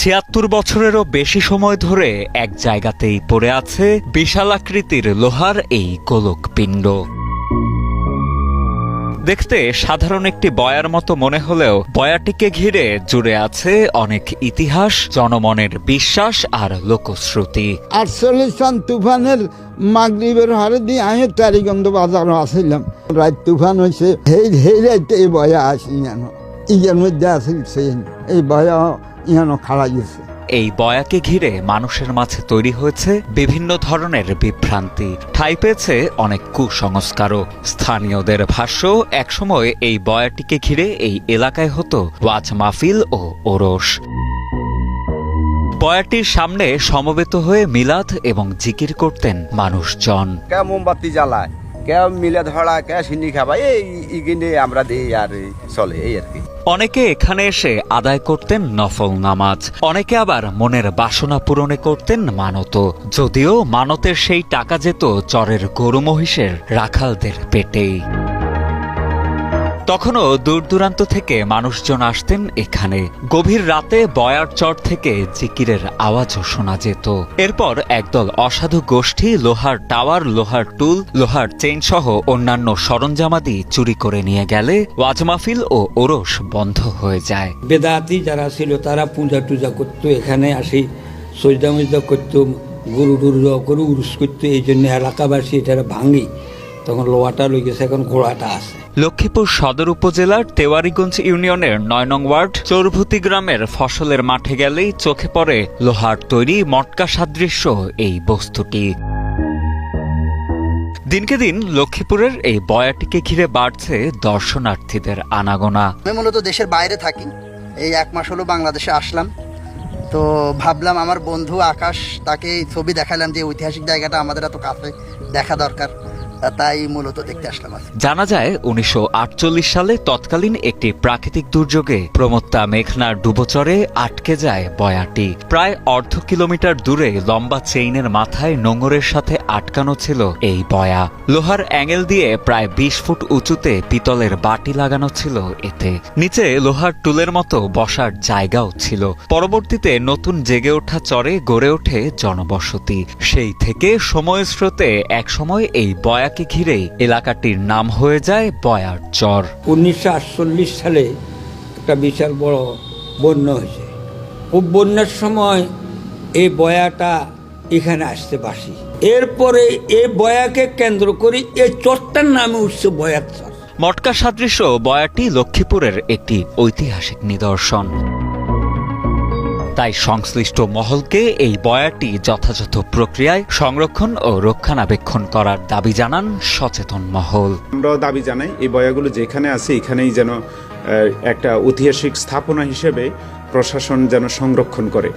৭৬ বছরেরও বেশি সময় ধরে এক জায়গাতেই পড়ে আছে বিশালাকৃতির লোহার এই গোলক পিণ্ড। দেখতে সাধারণ একটি বয়ার মতো মনে হলেও বয়াটিকে ঘিরে জুড়ে আছে অনেক ইতিহাস, জনমনের বিশ্বাস আর লোকশ্রুতি। ৪৮ সন তুফানের মাগরিবের হারে দিয়ে আমি তারিগঞ্জ বাজারও আসিলাম। রাত তুফান হয়েছে, সেই রাইতে এই বয়া আসি জানো, ইয়ের মধ্যে আসিল এই বয়া ইয়ানো খাড়া গেছে। এই বয়াকে ঘিরে মানুষের মাঝে তৈরি হয়েছে বিভিন্ন ধরনের বিভ্রান্তি, ঠাঁই পেয়েছে অনেক কুসংস্কারও। স্থানীয়দের ভাষ্য, একসময় এই বয়াটিকে ঘিরে এই এলাকায় হতো ওয়াজ মাহফিল ও ওরস। বয়াটির সামনে সমবেত হয়ে মিলাদ এবং জিকির করতেন মানুষজন। কে মোমবাতি জ্বালায়, কে মিলাদ হড়ায়, কে সিন্নি খাবাই, এই কিনে আমরা দিই আর চলে এই আর কি। অনেকে এখানে এসে আদায় করতেন নফল নামাজ, অনেকে আবার মনের বাসনা পূরণে করতেন মানত, যদিও মানতের সেই টাকা যেত চরের গরু মহিষের রাখালদের পেটেই। তখনও দূর দূরান্ত থেকে মানুষজন আসতেন এখানে। গভীর রাতে বয়ার চর থেকে জিকিরের আওয়াজও শোনা যেত। এরপর একদল অসাধু গোষ্ঠী লোহার টাওয়ার, লোহার টুল, লোহার চেইন সহ অন্যান্য সরঞ্জামাদি চুরি করে নিয়ে গেলে ওয়াজ মাহফিল ও ওরস বন্ধ হয়ে যায়। বেদাতি যারা ছিল তারা পূজা টুজা করতো, এখানে আসি সজদা মজদা করতো, গরু টুরু করে উরুস করতো। এই জন্য এলাকাবাসী এটা ভাঙি, তখন লোহাটা লই গেছে, এখন ঘোড়াটা আছে। লক্ষ্মীপুর সদর উপজেলার তেওয়ারীগঞ্জ ইউনিয়নের ৯ নং ওয়ার্ড চৌরভূতি গ্রামের ফসলের মাঠে গেলেই চোখে পড়ে লোহার তৈরি মটকা সাদৃশ্য এই বস্তুটি। দিনকে দিন লক্ষ্মীপুরের এই বয়াটিকে ঘিরে বাড়ছে দর্শনার্থীদের আনাগোনা। আমি মূলত দেশের বাইরে থাকি, এই ১ মাস হলো বাংলাদেশে আসলাম। তো ভাবলাম আমার বন্ধু আকাশ, তাকে ছবি দেখালাম যে ঐতিহাসিক জায়গাটা আমাদের এত কাছে দেখা দরকার, তাই মূলত দেখতে আসলাম। জানা যায় ১৯৪৮ সালে তৎকালীন একটি প্রাকৃতিক দুর্যোগে প্রমত্তা মেঘনার ডুবোচরে আটকে যায় বয়াটি। প্রায় অর্ধ কিলোমিটার দূরে লম্বা চেইনের মাথায় নোঙরের সাথে আটকানো ছিল এই বয়া। লোহার অ্যাঙ্গেল দিয়ে প্রায় ২০ ফুট উঁচুতে পিতলের বাটি লাগানো ছিল এতে। নিচে লোহার টুলের মতো বসার জায়গাও ছিল। পরবর্তীতে নতুন জেগে ওঠা চরে গড়ে ওঠে জনবসতি। সেই থেকে সময়ের স্রোতে একসময় এই বয়া ঘিরেই এলাকাটির নাম হয়ে যায় বয়ার চর। ১৯৪৮ সালে একটা বিশাল বড় বন্যা হয়েছে। ও বন্যার সময় এই বয়াটা এখানে আসতে বাসি। এরপরে এই বয়াকে কেন্দ্র করে এই চরটার নামে উঠছে বয়ার চর। মটকা সাদৃশ্য বয়াটি লক্ষ্মীপুরের একটি ঐতিহাসিক নিদর্শন। তাই সংশ্লিষ্ট মহলকে এই বয়াটি যথাযথ প্রক্রিয়ায় সংরক্ষণ ও রক্ষণাবেক্ষণ করার দাবি জানান সচেতন মহল। আমরাও দাবি জানাই এই বয়াগুলো যেখানে আছে এখানেই যেন একটা ঐতিহাসিক স্থাপনা হিসেবে প্রশাসন যেন সংরক্ষণ করে।